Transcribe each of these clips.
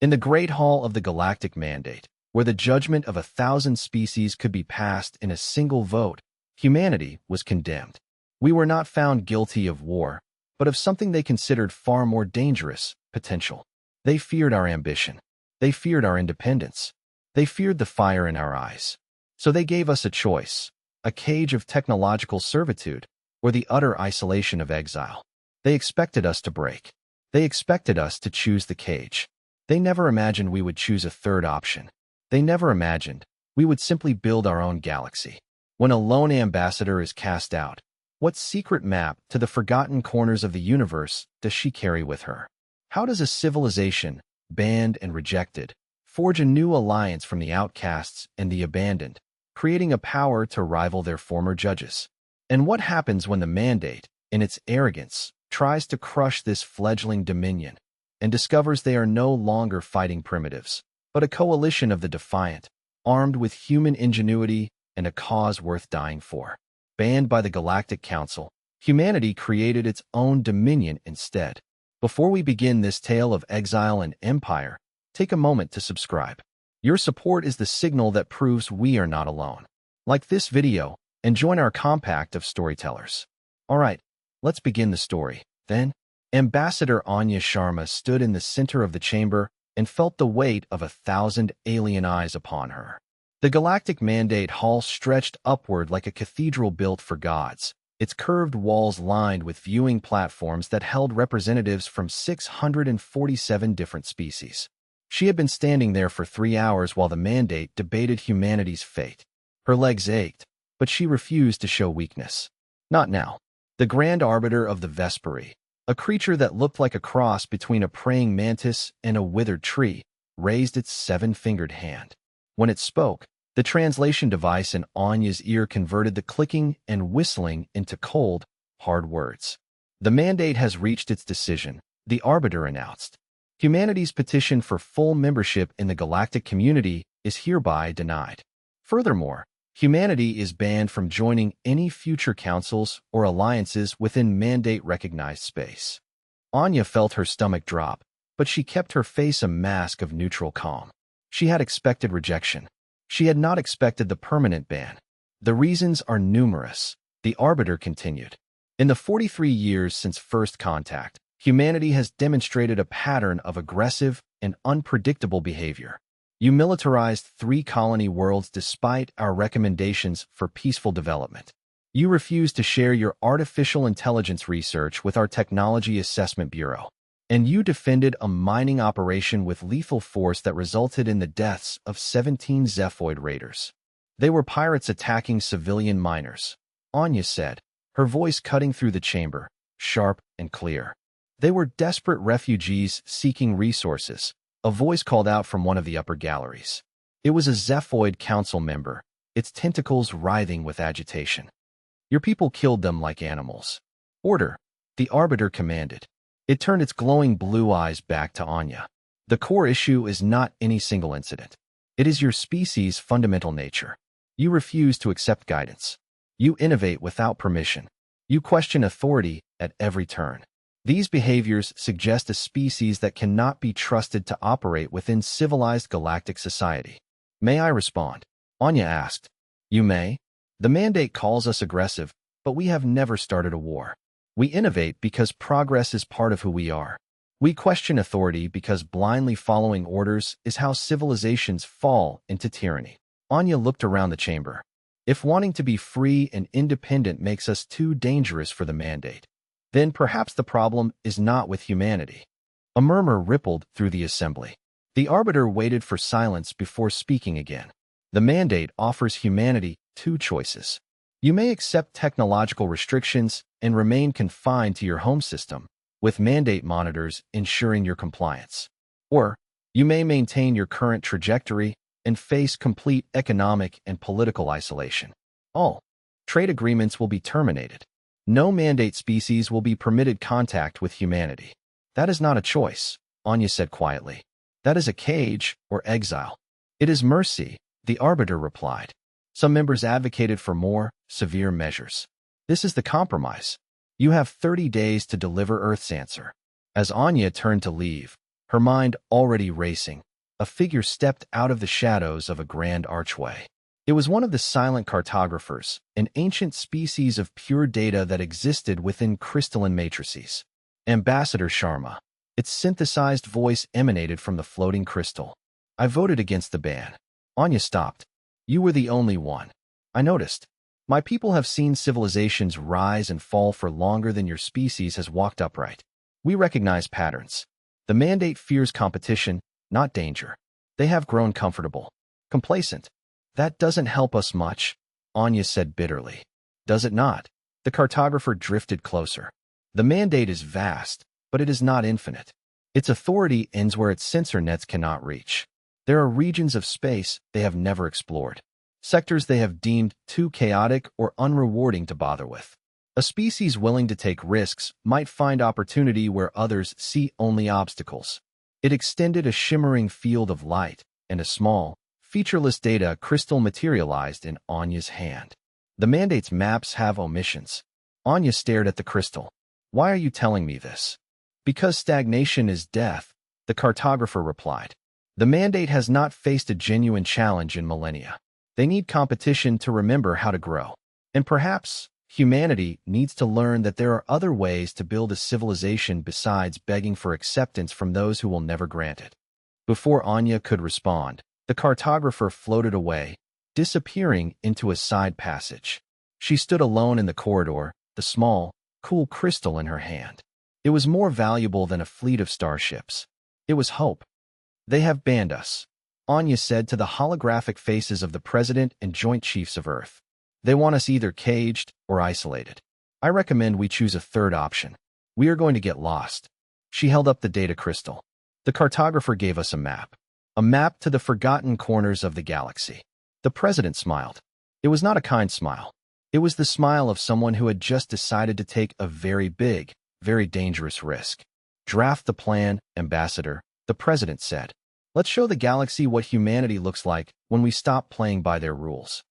In the Great Hall of the Galactic Mandate, where the judgment of 1,000 species could be passed in a single vote, humanity was condemned. We were not found guilty of war, but of something they considered far more dangerous, potential. They feared our ambition. They feared our independence. They feared the fire in our eyes. So they gave us a choice, a cage of technological servitude, or the utter isolation of exile. They expected us to break. They expected us to choose the cage. They never imagined we would choose a third option. They never imagined we would simply build our own galaxy. When a lone ambassador is cast out, what secret map to the forgotten corners of the universe does she carry with her? How does a civilization, banned and rejected, forge a new alliance from the outcasts and the abandoned, creating a power to rival their former judges? And what happens when the Mandate, in its arrogance, tries to crush this fledgling dominion and discovers they are no longer fighting primitives, but a coalition of the defiant, armed with human ingenuity and a cause worth dying for? Banned by the Galactic Council, humanity created its own dominion instead. Before we begin this tale of exile and empire, take a moment to subscribe. Your support is the signal that proves we are not alone. Like this video and join our compact of storytellers. Alright, let's begin the story. Then, Ambassador Anya Sharma stood in the center of the chamber and felt the weight of 1,000 alien eyes upon her. The Galactic Mandate Hall stretched upward like a cathedral built for gods, its curved walls lined with viewing platforms that held representatives from 647 different species. She had been standing there for 3 hours while the Mandate debated humanity's fate. Her legs ached, but she refused to show weakness. Not now. The Grand Arbiter of the Vesperi, a creature that looked like a cross between a praying mantis and a withered tree, raised its 7-fingered hand. When it spoke, the translation device in Anya's ear converted the clicking and whistling into cold, hard words. The Mandate has reached its decision, the Arbiter announced. Humanity's petition for full membership in the galactic community is hereby denied. Furthermore, humanity is banned from joining any future councils or alliances within Mandate-recognized space. Anya felt her stomach drop, but she kept her face a mask of neutral calm. She had expected rejection. She had not expected the permanent ban. The reasons are numerous, the Arbiter continued. In the 43 years since first contact, humanity has demonstrated a pattern of aggressive and unpredictable behavior. You militarized 3 colony worlds despite our recommendations for peaceful development. You refused to share your artificial intelligence research with our Technology Assessment Bureau. And you defended a mining operation with lethal force that resulted in the deaths of 17 Zephoid raiders. They were pirates attacking civilian miners, Anya said, her voice cutting through the chamber, sharp and clear. They were desperate refugees seeking resources, a voice called out from one of the upper galleries. It was a Zephoid council member, its tentacles writhing with agitation. Your people killed them like animals. Order, the Arbiter commanded. It turned its glowing blue eyes back to Anya. The core issue is not any single incident. It is your species' fundamental nature. You refuse to accept guidance. You innovate without permission. You question authority at every turn. These behaviors suggest a species that cannot be trusted to operate within civilized galactic society. May I respond? Anya asked. You may. The Mandate calls us aggressive, but we have never started a war. We innovate because progress is part of who we are. We question authority because blindly following orders is how civilizations fall into tyranny. Anya looked around the chamber. If wanting to be free and independent makes us too dangerous for the Mandate, then perhaps the problem is not with humanity. A murmur rippled through the assembly. The Arbiter waited for silence before speaking again. The Mandate offers humanity 2 choices. You may accept technological restrictions and remain confined to your home system, with Mandate monitors ensuring your compliance. Or, you may maintain your current trajectory and face complete economic and political isolation. All trade agreements will be terminated. No Mandate species will be permitted contact with humanity. That is not a choice, Anya said quietly. That is a cage or exile. It is mercy, the Arbiter replied. Some members advocated for more severe measures. This is the compromise. You have 30 days to deliver Earth's answer. As Anya turned to leave, her mind already racing. A figure stepped out of the shadows of a grand archway. It was one of the silent cartographers, an ancient species of pure data that existed within crystalline matrices. Ambassador Sharma. Its synthesized voice emanated from the floating crystal. I voted against the ban. Anya stopped. You were the only one. I noticed. My people have seen civilizations rise and fall for longer than your species has walked upright. We recognize patterns. The mandate fears competition, not danger. They have grown comfortable, complacent. That doesn't help us much, Anya said bitterly. Does it not? The cartographer drifted closer. The mandate is vast, but it is not infinite. Its authority ends where its sensor nets cannot reach. There are regions of space they have never explored, sectors they have deemed too chaotic or unrewarding to bother with. A species willing to take risks might find opportunity where others see only obstacles. It extended a shimmering field of light, and a small, featureless data crystal materialized in Anya's hand. The mandate's maps have omissions. Anya stared at the crystal. Why are you telling me this? Because stagnation is death, the cartographer replied. The mandate has not faced a genuine challenge in millennia. They need competition to remember how to grow. And perhaps humanity needs to learn that there are other ways to build a civilization besides begging for acceptance from those who will never grant it. Before Anya could respond, the cartographer floated away, disappearing into a side passage. She stood alone in the corridor, the small, cool crystal in her hand. It was more valuable than a fleet of starships. It was hope. They have banned us, Anya said to the holographic faces of the President and Joint Chiefs of Earth. They want us either caged or isolated. I recommend we choose a third option. We are going to get lost. She held up the data crystal. The cartographer gave us a map to the forgotten corners of the galaxy. The President smiled. It was not a kind smile. It was the smile of someone who had just decided to take a very big, very dangerous risk. Draft the plan, Ambassador, the President said. Let's show the galaxy what humanity looks like when we stop playing by their rules.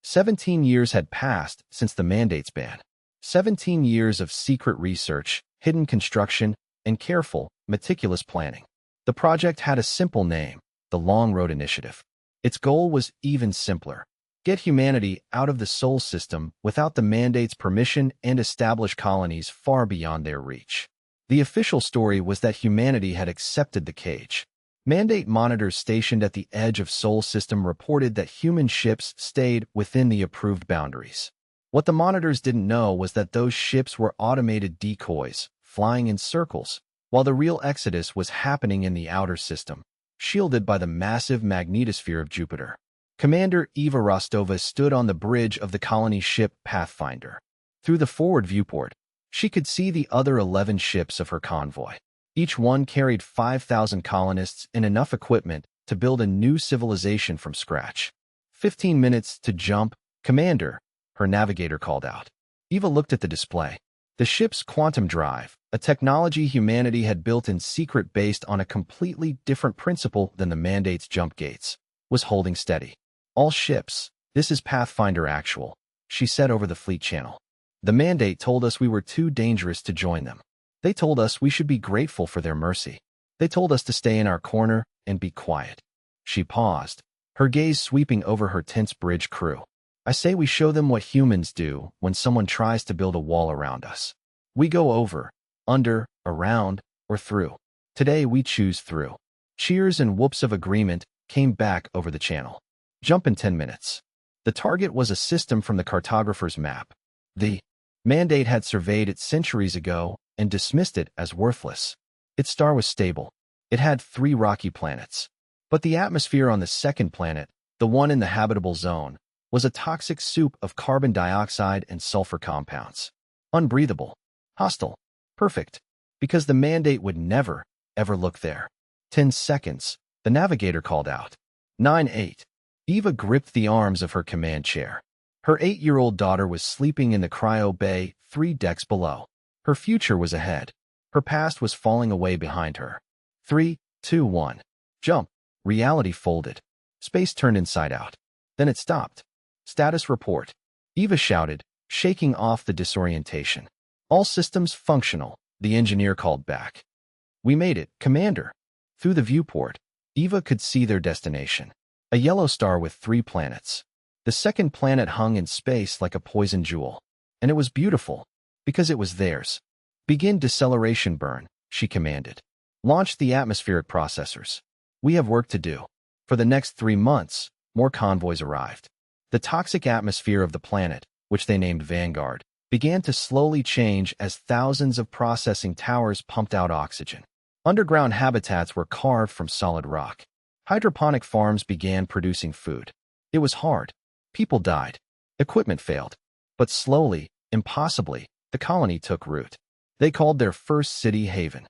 17 years had passed since the mandate's ban. 17 years of secret research, hidden construction, and careful, meticulous planning. The project had a simple name, the Long Road Initiative. Its goal was even simpler. Get humanity out of the Sol system without the mandate's permission and establish colonies far beyond their reach. The official story was that humanity had accepted the cage. Mandate monitors stationed at the edge of Sol system reported that human ships stayed within the approved boundaries. What the monitors didn't know was that those ships were automated decoys, flying in circles, while the real exodus was happening in the outer system, shielded by the massive magnetosphere of Jupiter. Commander Eva Rostova stood on the bridge of the colony ship Pathfinder. Through the forward viewport, she could see the other 11 ships of her convoy. Each one carried 5,000 colonists and enough equipment to build a new civilization from scratch. 15 minutes to jump, Commander, her navigator called out. Eva looked at the display. The ship's quantum drive, a technology humanity had built in secret based on a completely different principle than the mandate's jump gates, was holding steady. All ships, this is Pathfinder Actual, she said over the fleet channel. The mandate told us we were too dangerous to join them. They told us we should be grateful for their mercy. They told us to stay in our corner and be quiet. She paused, her gaze sweeping over her tense bridge crew. I say we show them what humans do when someone tries to build a wall around us. We go over, under, around, or through. Today we choose through. Cheers and whoops of agreement came back over the channel. Jump in 10 minutes. The target was a system from the cartographer's map. The mandate had surveyed it centuries ago and dismissed it as worthless. Its star was stable. It had 3 rocky planets. But the atmosphere on the second planet, the one in the habitable zone, was a toxic soup of carbon dioxide and sulfur compounds. Unbreathable. Hostile. Perfect. Because the mandate would never, ever look there. 10 seconds, the navigator called out. 9-8. Eva gripped the arms of her command chair. Her 8-year-old daughter was sleeping in the cryo bay 3 decks below. Her future was ahead. Her past was falling away behind her. 3, 2, 1. Jump. Reality folded. Space turned inside out. Then it stopped. Status report. Eva shouted, shaking off the disorientation. All systems functional, the engineer called back. We made it, Commander. Through the viewport, Eva could see their destination, a yellow star with 3 planets. The second planet hung in space like a poison jewel, and it was beautiful because it was theirs. Begin deceleration burn, she commanded. Launch the atmospheric processors. We have work to do. For the next 3 months, more convoys arrived. The toxic atmosphere of the planet, which they named Vanguard, began to slowly change as thousands of processing towers pumped out oxygen. Underground habitats were carved from solid rock. Hydroponic farms began producing food. It was hard. People died. Equipment failed. But slowly, impossibly, the colony took root. They called their first city Haven.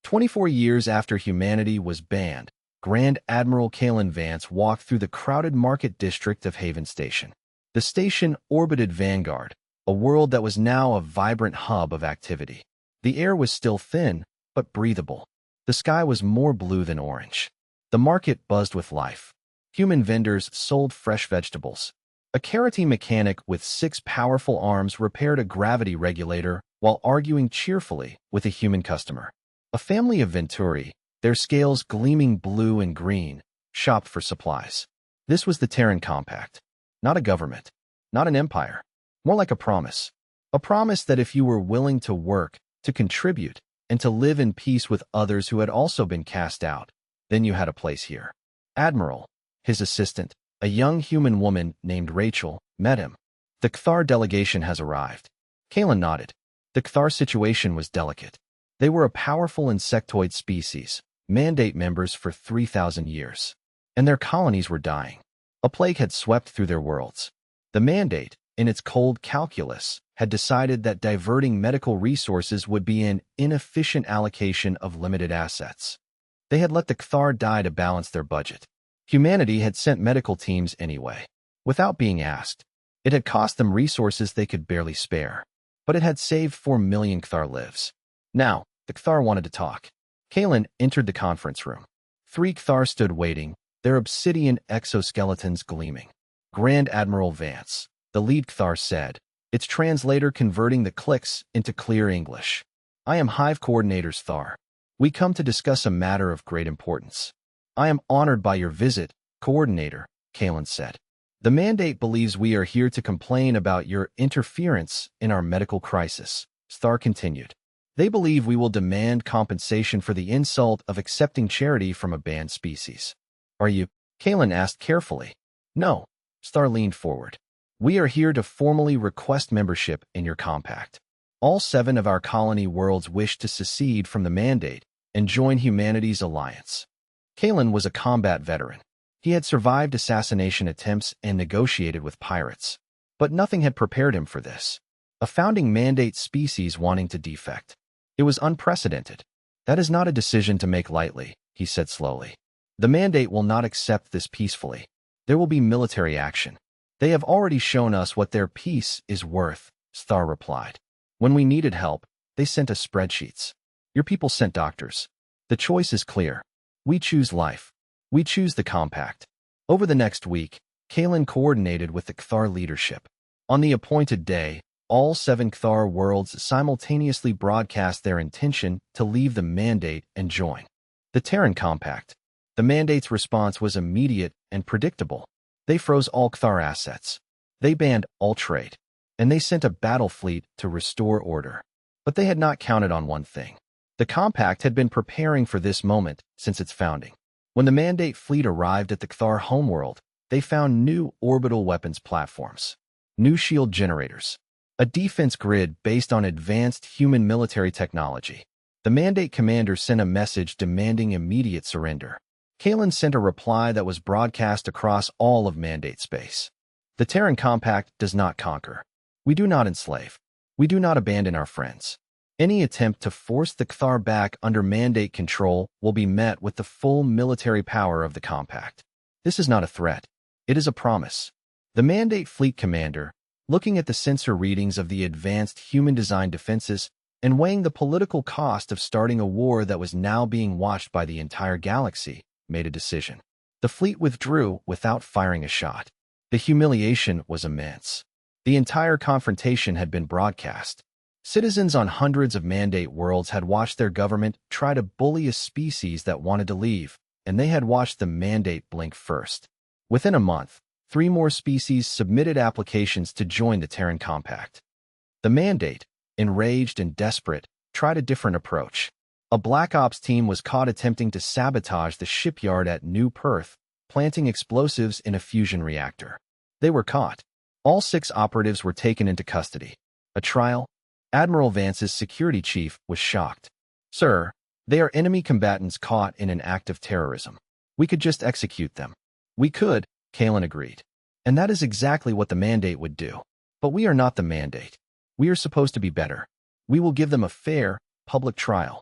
24 years after humanity was banned, Grand Admiral Kalen Vance walked through the crowded market district of Haven Station. The station orbited Vanguard, a world that was now a vibrant hub of activity. The air was still thin, but breathable. The sky was more blue than orange. The market buzzed with life. Human vendors sold fresh vegetables. A karate mechanic with 6 powerful arms repaired a gravity regulator while arguing cheerfully with a human customer. A family of Venturi, their scales gleaming blue and green, shopped for supplies. This was the Terran Compact. Not a government. Not an empire. More like a promise. A promise that if you were willing to work, to contribute, and to live in peace with others who had also been cast out, then you had a place here. Admiral, his assistant, a young human woman named Rachel, met him. The Cthar delegation has arrived. Kalen nodded. The Cthar situation was delicate. They were a powerful insectoid species, mandate members for 3,000 years. And their colonies were dying. A plague had swept through their worlds. The mandate, in its cold calculus, had decided that diverting medical resources would be an inefficient allocation of limited assets. They had let the Cthar die to balance their budget. Humanity had sent medical teams anyway, without being asked. It had cost them resources they could barely spare, but it had saved 4 million Cthar lives. Now, the Cthar wanted to talk. Kalen entered the conference room. 3 Cthar stood waiting, their obsidian exoskeletons gleaming. Grand Admiral Vance, the lead Cthar, said, its translator converting the clicks into clear English. I am Hive Coordinator's Thar. We come to discuss a matter of great importance. I am honored by your visit, Coordinator, Kalen said. The mandate believes we are here to complain about your interference in our medical crisis, Thar continued. They believe we will demand compensation for the insult of accepting charity from a banned species. Are you? Kalen asked carefully. No, Thar leaned forward. We are here to formally request membership in your compact. All 7 of our colony worlds wish to secede from the mandate and join humanity's alliance. Kalen was a combat veteran. He had survived assassination attempts and negotiated with pirates. But nothing had prepared him for this. A founding mandate species wanting to defect. It was unprecedented. That is not a decision to make lightly, he said slowly. The mandate will not accept this peacefully. There will be military action. They have already shown us what their peace is worth, Thar replied. When we needed help, they sent us spreadsheets. Your people sent doctors. The choice is clear. We choose life. We choose the compact. Over the next week, Kalen coordinated with the Cthar leadership. On the appointed day, all 7 Cthar worlds simultaneously broadcast their intention to leave the mandate and join the Terran Compact. The mandate's response was immediate and predictable. They froze all Cthar assets. They banned all trade. And they sent a battle fleet to restore order. But they had not counted on one thing. The Compact had been preparing for this moment since its founding. When the Mandate fleet arrived at the Cthar homeworld, they found new orbital weapons platforms, new shield generators, a defense grid based on advanced human military technology. The Mandate commander sent a message demanding immediate surrender. Kalen sent a reply that was broadcast across all of Mandate space. The Terran Compact does not conquer. We do not enslave. We do not abandon our friends. Any attempt to force the Cthar back under Mandate control will be met with the full military power of the Compact. This is not a threat. It is a promise. The Mandate fleet commander, looking at the sensor readings of the advanced human-designed defenses and weighing the political cost of starting a war that was now being watched by the entire galaxy, made a decision. The fleet withdrew without firing a shot. The humiliation was immense. The entire confrontation had been broadcast. Citizens on hundreds of mandate worlds had watched their government try to bully a species that wanted to leave, and they had watched the mandate blink first. Within a month, 3 more species submitted applications to join the Terran Compact. The mandate, enraged and desperate, tried a different approach. A Black Ops team was caught attempting to sabotage the shipyard at New Perth, planting explosives in a fusion reactor. They were caught. All 6 operatives were taken into custody. A trial? Admiral Vance's security chief was shocked. "Sir, they are enemy combatants caught in an act of terrorism. We could just execute them." "We could," Kalen agreed. "And that is exactly what the mandate would do. But we are not the mandate. We are supposed to be better. We will give them a fair, public trial."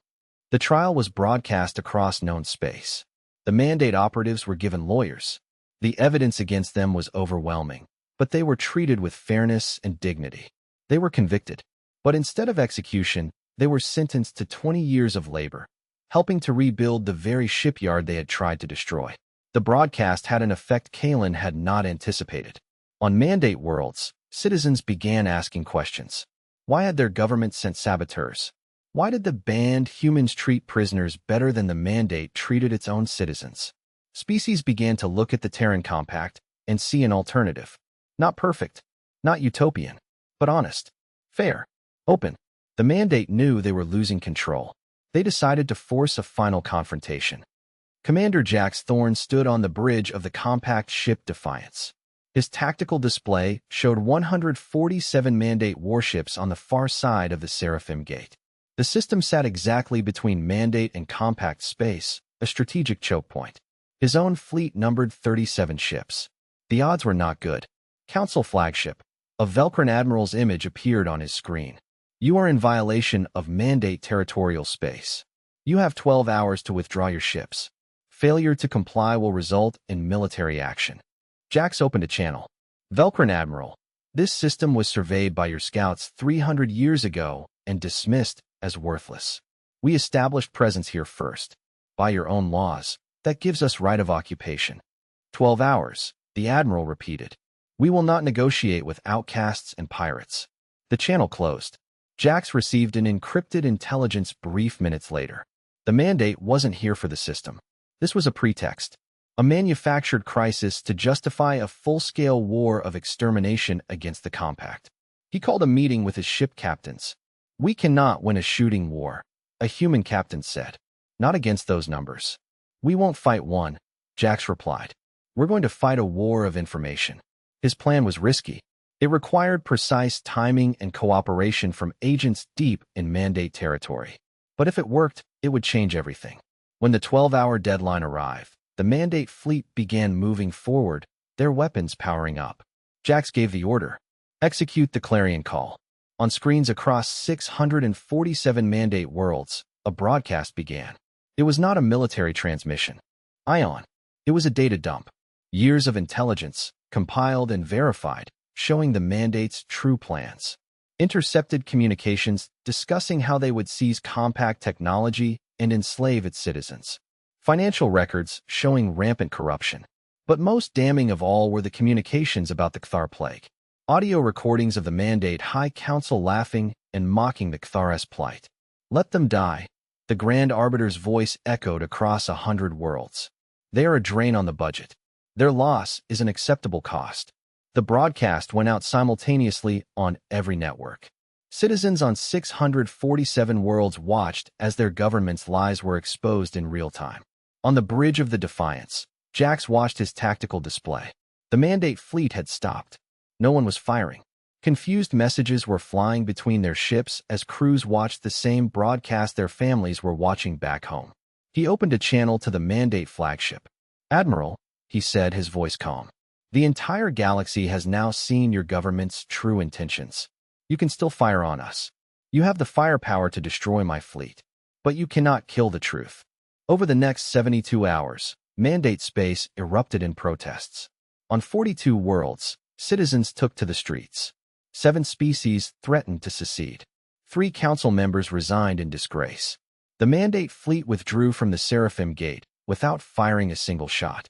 The trial was broadcast across known space. The mandate operatives were given lawyers. The evidence against them was overwhelming, but they were treated with fairness and dignity. They were convicted. But instead of execution, they were sentenced to 20 years of labor, helping to rebuild the very shipyard they had tried to destroy. The broadcast had an effect Kalen had not anticipated. On mandate worlds, citizens began asking questions. Why had their government sent saboteurs? Why did the banned humans treat prisoners better than the mandate treated its own citizens? Species began to look at the Terran Compact and see an alternative. Not perfect, not utopian, but honest, fair, open. The mandate knew they were losing control. They decided to force a final confrontation. Commander Jax Thorne stood on the bridge of the compact ship Defiance. His tactical display showed 147 mandate warships on the far side of the Seraphim Gate. The system sat exactly between mandate and compact space, a strategic choke point. His own fleet numbered 37 ships. The odds were not good. Council flagship. A Velcran admiral's image appeared on his screen. "You are in violation of mandate territorial space. You have 12 hours to withdraw your ships. Failure to comply will result in military action." Jax opened a channel. "Velcran Admiral, this system was surveyed by your scouts 300 years ago and dismissed as worthless. We established presence here first. By your own laws, that gives us right of occupation." 12 hours, the Admiral repeated. "We will not negotiate with outcasts and pirates." The channel closed. Jax received an encrypted intelligence brief minutes later. The mandate wasn't here for the system. This was a pretext, a manufactured crisis to justify a full-scale war of extermination against the Compact. He called a meeting with his ship captains. "We cannot win a shooting war," a human captain said. "Not against those numbers." "We won't fight one," Jax replied. "We're going to fight a war of information." His plan was risky. It required precise timing and cooperation from agents deep in mandate territory. But if it worked, it would change everything. When the 12-hour deadline arrived, the mandate fleet began moving forward, their weapons powering up. Jax gave the order. "Execute the clarion call." On screens across 647 mandate worlds, a broadcast began. It was not a military transmission. Ion. It was a data dump. Years of intelligence, compiled and verified, showing the mandate's true plans. Intercepted communications discussing how they would seize compact technology and enslave its citizens. Financial records showing rampant corruption. But most damning of all were the communications about the Cthar plague. Audio recordings of the Mandate High Council laughing and mocking the Cthar's plight. "Let them die," the Grand Arbiter's voice echoed across 100 worlds. "They are a drain on the budget. Their loss is an acceptable cost." The broadcast went out simultaneously on every network. Citizens on 647 worlds watched as their government's lies were exposed in real time. On the bridge of the Defiance, Jax watched his tactical display. The Mandate fleet had stopped. No one was firing. Confused messages were flying between their ships as crews watched the same broadcast their families were watching back home. He opened a channel to the Mandate flagship. "Admiral," he said, his voice calm. "The entire galaxy has now seen your government's true intentions. You can still fire on us. You have the firepower to destroy my fleet. But you cannot kill the truth." Over the next 72 hours, Mandate space erupted in protests. On 42 worlds, citizens took to the streets. 7 species threatened to secede. 3 council members resigned in disgrace. The Mandate fleet withdrew from the Seraphim Gate without firing a single shot.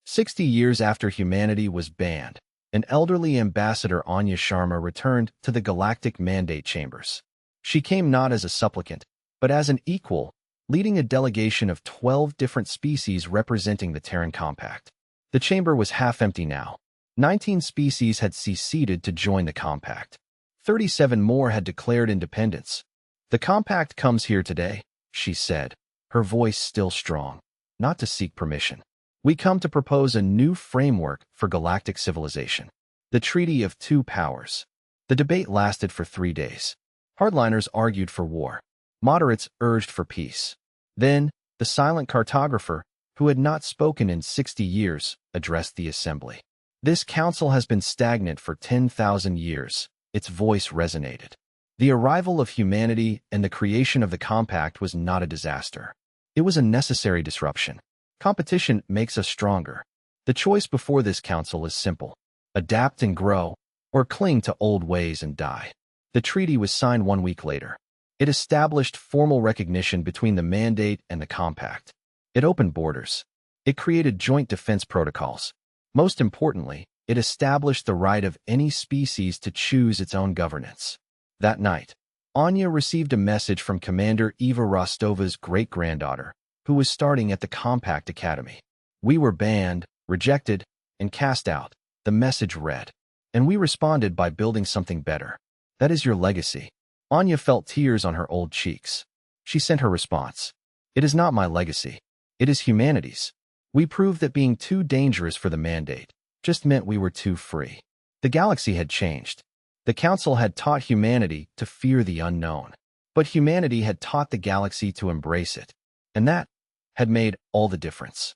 60 years after humanity was banned, an elderly ambassador, Anya Sharma, returned to the galactic Mandate chambers. She came not as a supplicant, but as an equal, leading a delegation of 12 different species representing the Terran Compact. The chamber was half empty now. 19 species had seceded to join the Compact. 37 more had declared independence. The Compact comes here today, she said, her voice still strong, not to seek permission. We come to propose a new framework for galactic civilization. The Treaty of Two Powers. The debate lasted for 3 days. Hardliners argued for war. Moderates urged for peace. Then, the silent cartographer, who had not spoken in 60 years, addressed the assembly. This council has been stagnant for 10,000 years. Its voice resonated. The arrival of humanity and the creation of the Compact was not a disaster. It was a necessary disruption. Competition makes us stronger. The choice before this council is simple: adapt and grow, or cling to old ways and die. The treaty was signed 1 week later. It established formal recognition between the Mandate and the Compact. It opened borders. It created joint defense protocols. Most importantly, it established the right of any species to choose its own governance. That night, Anya received a message from Commander Eva Rostova's great-granddaughter, who was starting at the Compact Academy. We were banned, rejected, and cast out, the message read. And we responded by building something better. That is your legacy. Anya felt tears on her old cheeks. She sent her response. It is not my legacy. It is humanity's. We proved that being too dangerous for the Mandate just meant we were too free. The galaxy had changed. The Council had taught humanity to fear the unknown. But humanity had taught the galaxy to embrace it. And that had made all the difference.